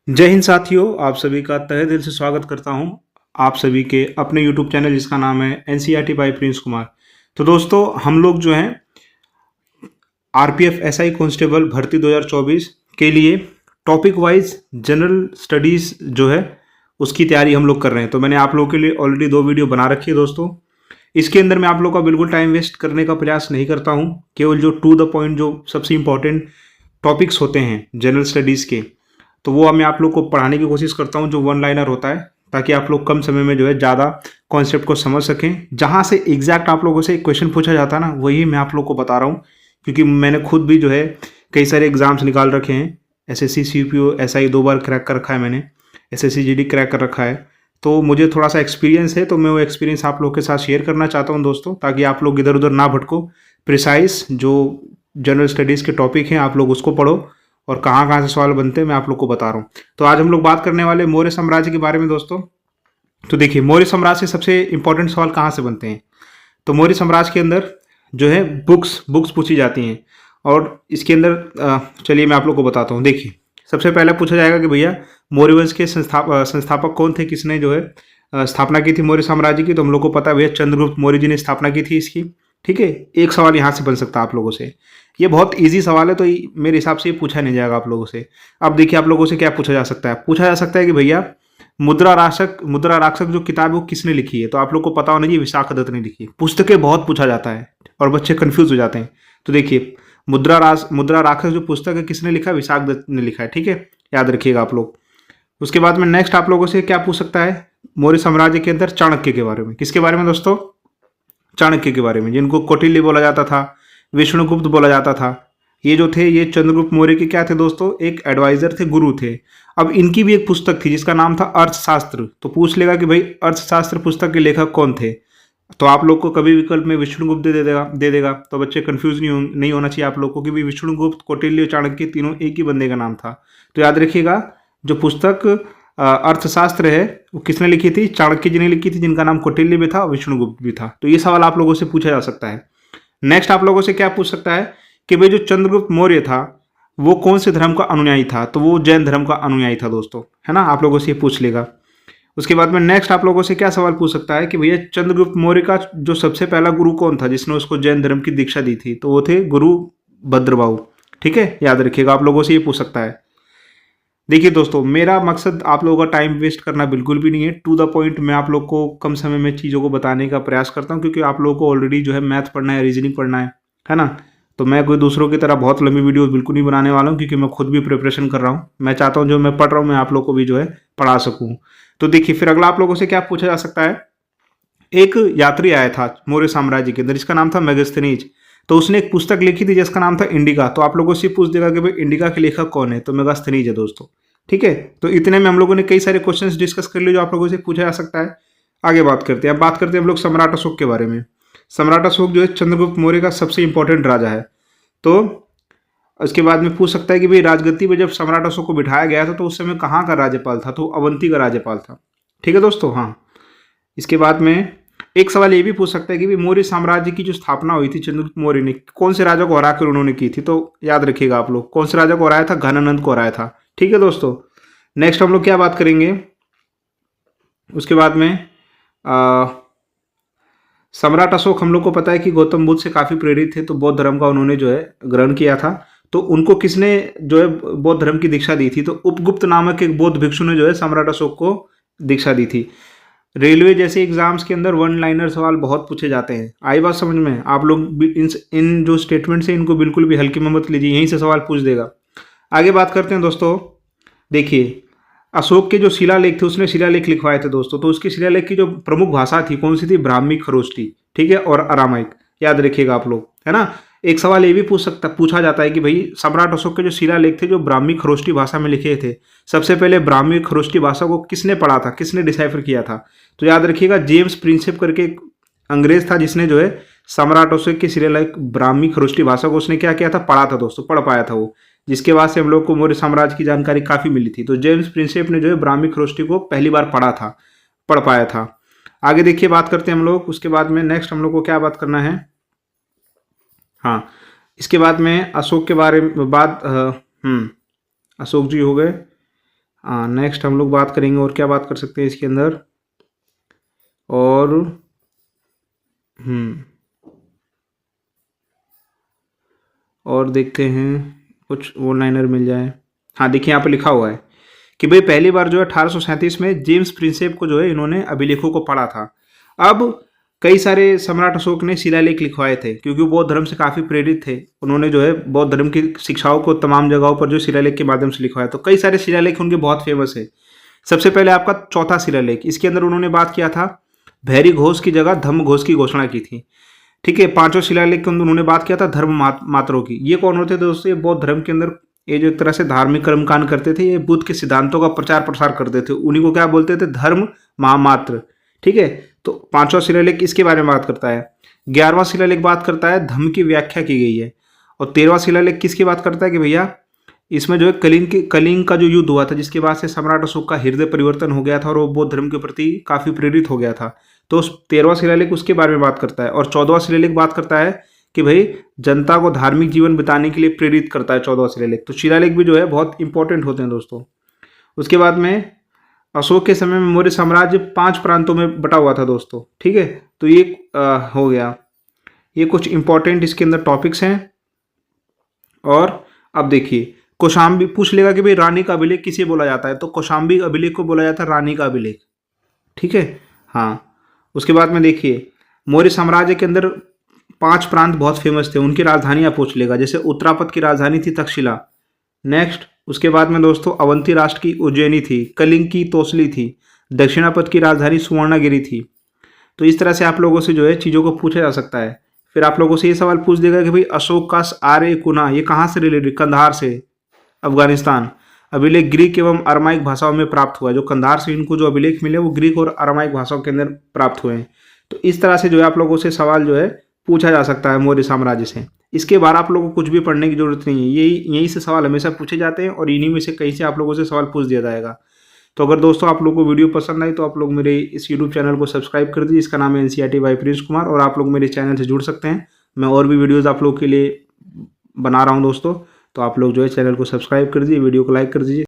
जय हिंद साथियों, आप सभी का तहे दिल से स्वागत करता हूं आप सभी के अपने यूट्यूब चैनल जिसका नाम है एनसीईआरटी बाय प्रिंस कुमार। तो दोस्तों, हम लोग जो हैं आरपीएफ एसआई कांस्टेबल भर्ती 2024 के लिए टॉपिक वाइज जनरल स्टडीज़ जो है उसकी तैयारी हम लोग कर रहे हैं। तो मैंने आप लोगों के लिए ऑलरेडी 2 वीडियो बना रखी है दोस्तों। इसके अंदर मैं आप लोग का बिल्कुल टाइम वेस्ट करने का प्रयास नहीं करता हूँ, केवल जो टू द पॉइंट जो सबसे इंपॉर्टेंट टॉपिक्स होते हैं जनरल स्टडीज़ के, तो वो मैं आप लोग को पढ़ाने की कोशिश करता हूँ जो वन लाइनर होता है, ताकि आप लोग कम समय में जो है ज़्यादा कॉन्सेप्ट को समझ सकें। जहाँ से एग्जैक्ट आप लोगों से क्वेश्चन पूछा जाता है ना, वही मैं आप लोग को बता रहा हूँ, क्योंकि मैंने खुद भी जो है कई सारे एग्जाम्स निकाल रखे हैं। एसएससी सीपीओ एसआई 2 बार क्रैक कर रखा है मैंने, एसएससी जीडी क्रैक कर रखा है, तो मुझे थोड़ा सा एक्सपीरियंस है। तो मैं वो एक्सपीरियंस आप लोग के साथ शेयर करना चाहता हूँ दोस्तों, ताकि आप लोग इधर उधर ना भटको। प्रिसाइज जो जनरल स्टडीज़ के टॉपिक हैं आप लोग उसको पढ़ो, और कहाँ कहाँ से सवाल बनते हैं मैं आप लोग को बता रहा हूँ। तो आज हम लोग बात करने वाले मौर्य साम्राज्य के बारे में दोस्तों। तो देखिए, मौर्य साम्राज्य से सबसे इंपॉर्टेंट सवाल कहाँ से बनते हैं। तो मौर्य साम्राज्य के अंदर जो है बुक्स पूछी जाती हैं, और इसके अंदर चलिए मैं आप लोग को बताता हूँ। देखिए, सबसे पहले पूछा जाएगा कि भैया मौर्य वंश के संस्थापक कौन थे, किसने जो है स्थापना की थी मौर्य साम्राज्य की। तो हम लोग को पता है भैया चंद्रगुप्त मौर्य जी ने स्थापना की थी इसकी। ठीक है, एक सवाल यहाँ से बन सकता है आप लोगों से। ये बहुत इजी सवाल है, तो मेरे हिसाब से ये पूछा नहीं जाएगा आप लोगों से। अब देखिए, आप लोगों से क्या पूछा जा सकता है। पूछा जा सकता है कि भैया मुद्रा राक्षक जो किताब है वो किसने लिखी है। तो आप लोग को पता होना चाहिए विशाखदत्त ने लिखी है। पुस्तकें बहुत पूछा जाता है और बच्चे कंफ्यूज हो जाते हैं। तो देखिए, मुद्रा राक्षस जो पुस्तक है किसने लिखा है, विशाखदत्त ने लिखा है। ठीक है, याद रखिएगा आप लोग। उसके बाद में नेक्स्ट आप लोगों से क्या पूछ सकता है, मौर्य साम्राज्य के अंदर चाणक्य के बारे में। किसके बारे में दोस्तों, चाणक्य के बारे में, जिनको कौटिल्य बोला जाता था, विष्णुगुप्त बोला जाता था। ये जो थे, ये चंद्रगुप्त मौर्य के क्या थे दोस्तों, एक एडवाइजर थे, गुरु थे। अब इनकी भी एक पुस्तक थी जिसका नाम था अर्थशास्त्र। तो पूछ लेगा कि भाई अर्थशास्त्र पुस्तक के लेखक कौन थे, तो आप लोग को कभी विकल्प में विष्णुगुप्त दे देगा। तो बच्चे कंफ्यूज नहीं होना चाहिए आप लोग को, कि भाई विष्णुगुप्त, कौटिल्य, चाणक्य तीनों एक ही बंदे का नाम था। तो याद रखिएगा, जो पुस्तक अर्थशास्त्र है वो किसने लिखी थी, चाणक्य जी ने लिखी थी, जिनका नाम कौटिल्य भी था, विष्णुगुप्त भी था। तो ये सवाल आप लोगों से पूछा जा सकता है। नेक्स्ट आप लोगों से क्या पूछ सकता है कि भाई जो चंद्रगुप्त मौर्य था वो कौन से धर्म का अनुयायी था। तो वो जैन धर्म का अनुयायी था दोस्तों, है ना। आप लोगों से ये पूछ लेगा। उसके बाद में नेक्स्ट आप लोगों से क्या सवाल पूछ सकता है कि भैया चंद्रगुप्त मौर्य का जो सबसे पहला गुरु कौन था जिसने उसको जैन धर्म की दीक्षा दी थी। तो वो थे गुरु भद्रबाहु। ठीक है, याद रखिएगा, आप लोगों से ये पूछ सकता है। देखिए दोस्तों, मेरा मकसद आप लोगों का टाइम वेस्ट करना बिल्कुल भी नहीं है। टू द पॉइंट मैं आप लोग को कम समय में चीज़ों को बताने का प्रयास करता हूँ, क्योंकि आप लोगों को ऑलरेडी जो है मैथ पढ़ना है, रीजनिंग पढ़ना है ना। तो मैं कोई दूसरों की तरह बहुत लंबी वीडियो बिल्कुल नहीं बनाने वाला हूँ, क्योंकि मैं खुद भी प्रिपरेशन कर रहा हूँ। मैं चाहता हूँ जो मैं पढ़ रहा हूँ मैं आप लोग को भी जो है पढ़ा सकूँ। तो देखिए, फिर अगला आप लोगों से क्या पूछा जा सकता है। एक यात्री आया था मौर्य साम्राज्य के अंदर जिसका नाम था मेगास्थनीज। तो उसने एक पुस्तक लिखी थी जिसका नाम था इंडिका। तो आप लोगों से पूछ देगा कि भाई इंडिका के लेखक कौन है। तो मेगास्थनीज है दोस्तों। ठीक है, तो इतने में हम लोगों ने कई सारे क्वेश्चंस डिस्कस कर लिए जो आप लोगों से पूछा जा सकता है। आगे बात करते हैं। अब बात करते हैं हम लोग सम्राट अशोक के बारे में। सम्राट अशोक जो है चंद्रगुप्त मौर्य का सबसे इंपॉर्टेंट राजा है। तो उसके बाद में पूछ सकता है कि भाई राजगद्दी पर जब सम्राट अशोक को बिठाया गया था तो उस समय कहाँ का राज्यपाल था। तो अवंती का राज्यपाल था। ठीक है दोस्तों, हाँ। इसके बाद में एक सवाल ये भी पूछ सकता है कि भाई मौर्य साम्राज्य की जो स्थापना हुई थी चंद्रगुप्त मौर्य ने कौन से राजा को हराकर उन्होंने की थी। तो याद रखिएगा आप लोग, कौन से राजा को हराया था, घनानंद को हराया था। ठीक है दोस्तों। नेक्स्ट हम लोग क्या बात करेंगे, उसके बाद में सम्राट अशोक हम लोग को पता है कि गौतम बुद्ध से काफ़ी प्रेरित थे। तो बौद्ध धर्म का उन्होंने जो है ग्रहण किया था। तो उनको किसने जो है बौद्ध धर्म की दीक्षा दी थी। तो उपगुप्त नामक एक बौद्ध भिक्षु ने जो है सम्राट अशोक को दीक्षा दी थी। रेलवे जैसे एग्जाम्स के अंदर वन लाइनर सवाल बहुत पूछे जाते हैं। आई बात समझ में, आप लोग इन जो स्टेटमेंट्स हैं इनको बिल्कुल भी हल्के में मत लीजिए, यहीं से सवाल पूछ देगा। आगे बात करते हैं दोस्तों। देखिए, अशोक के जो शिलालेख थे उसने शिलालेख लिखवाए थे दोस्तों। तो उसके शिलालेख की जो प्रमुख भाषा थी कौन सी थी, ब्राह्मी, खरोष्टी। ठीक है, और अरामाइक। याद रखिएगा आप लोग, है ना। एक सवाल ये भी पूछा जाता है कि भाई सम्राट अशोक के जो शिलालेख थे जो ब्राह्मी खरोष्टी भाषा में लिखे थे, सबसे पहले ब्राह्मी खरोष्टी भाषा को किसने पढ़ा था, किसने डिसाइफर किया था। तो याद रखिएगा, जेम्स प्रिंसेप करके एक अंग्रेज था जिसने जो है सम्राट अशोक के शिलालेख ब्राह्मी खरोष्टी भाषा को उसने क्या किया था, पढ़ा था दोस्तों, पढ़ पाया था वो, जिसके बाद से हम लोग को मौर्य साम्राज्य की जानकारी काफ़ी मिली थी। तो जेम्स प्रिंसेप ने जो है ब्राह्मी खरोष्टी को पहली बार पढ़ पाया था। आगे देखिए, बात करते हैं हम लोग। उसके बाद में नेक्स्ट हम लोग को क्या बात करना है, हाँ, इसके बाद में अशोक के बारे में अशोक जी हो गए। नेक्स्ट हम लोग बात करेंगे और क्या बात कर सकते हैं इसके अंदर। और और देखते हैं कुछ वन लाइनर मिल जाए। हाँ देखिए यहाँ पे लिखा हुआ है कि भाई पहली बार जो है 1837 में जेम्स प्रिंसेप को जो है इन्होंने अभिलेखों को पढ़ा था। अब कई सारे सम्राट अशोक ने शिलालेख लिखवाए थे क्योंकि वो बौद्ध धर्म से काफ़ी प्रेरित थे। उन्होंने जो है बौद्ध धर्म की शिक्षाओं को तमाम जगहों पर जो शिलालेख के माध्यम से लिखवाया, तो कई सारे शिलालेख उनके बहुत फेमस है। सबसे पहले आपका चौथा शिलालेख, इसके अंदर उन्होंने बात किया था भैरी घोष की जगह धम्म घोष की घोषणा की थी। ठीक है, पांचों शिलालेख के अंदर उन्होंने बात किया था धर्म मात्रों की। ये कौन होते थे दोस्तों? ये बौद्ध धर्म के अंदर ये जो एक तरह से धार्मिक कर्मकांड करते थे, ये बुद्ध के सिद्धांतों का प्रचार प्रसार करते थे, उन्हीं को क्या बोलते थे? धर्म महामात्र। ठीक है, तो पांचवा शिलालेख इसके बारे में बात करता है। 11वां शिलालेख बात करता है धम्म की व्याख्या की गई है। और 13वां शिलालेख किसकी बात करता है कि भैया इसमें जो है कलिंग का जो युद्ध हुआ था, जिसके बाद से सम्राट अशोक का हृदय परिवर्तन हो गया था और वो बौद्ध धर्म के प्रति काफी प्रेरित हो गया था। तो 13वां शिलालेख उसके बारे में बात करता है। और 14वां शिलालेख बात करता है कि भाई जनता को धार्मिक जीवन बिताने के लिए प्रेरित करता है 14वां शिलालेख। तो शिलालेख भी जो है बहुत इंपॉर्टेंट होते हैं दोस्तों। उसके बाद में अशोक के समय में मौर्य साम्राज्य 5 प्रांतों में बटा हुआ था दोस्तों। ठीक है, तो ये हो गया, ये कुछ इंपॉर्टेंट इसके अंदर टॉपिक्स हैं। और अब देखिए कौशाम्बी पूछ लेगा कि भाई रानी का अभिलेख किसे बोला जाता है, तो कौशाम्बी अभिलेख को बोला जाता है रानी का अभिलेख। ठीक है, हाँ। उसके बाद में देखिए मौर्य साम्राज्य के अंदर 5 प्रांत बहुत फेमस थे, उनकी राजधानियां पूछ लेगा। जैसे उत्तरापद की राजधानी थी तक्षशिला। नेक्स्ट उसके बाद में दोस्तों अवंती राष्ट्र की उज्जैनी थी, कलिंग की तोसली थी, दक्षिणापद की राजधानी सुवर्णगिरी थी। तो इस तरह से आप लोगों से जो है चीज़ों को पूछा जा सकता है। फिर आप लोगों से ये सवाल पूछ देगा कि भाई अशोक का आर्य कुना ये कहाँ से रिलेटेड? कंधार से, अफगानिस्तान। अभिलेख ग्रीक एवं अरमाइक भाषाओं में प्राप्त हुआ है। जो कंधार से इनको जो अभिलेख मिले वो ग्रीक और अरमाइक भाषाओं के अंदर प्राप्त हुए हैं। तो इस तरह से जो है आप लोगों से सवाल जो है पूछा जा सकता है मौर्य साम्राज्य से। इसके बाद आप लोगों को कुछ भी पढ़ने की जरूरत नहीं है, यही से सवाल हमेशा पूछे जाते हैं और इन्हीं में से कहीं से आप लोगों से सवाल पूछ दिया जाएगा। तो अगर दोस्तों आप लोगों को वीडियो पसंद आई तो आप लोग मेरे इस यूट्यूब चैनल को सब्सक्राइब कर दीजिए, इसका नाम है NCERT बाय प्रिंस कुमार। और आप लोग मेरे चैनल से जुड़ सकते हैं, मैं और भी वीडियोज़ आप लोग के लिए बना रहा हूँ दोस्तों। तो आप लोग जो है चैनल को सब्सक्राइब कर दीजिए, वीडियो को लाइक कर दीजिए।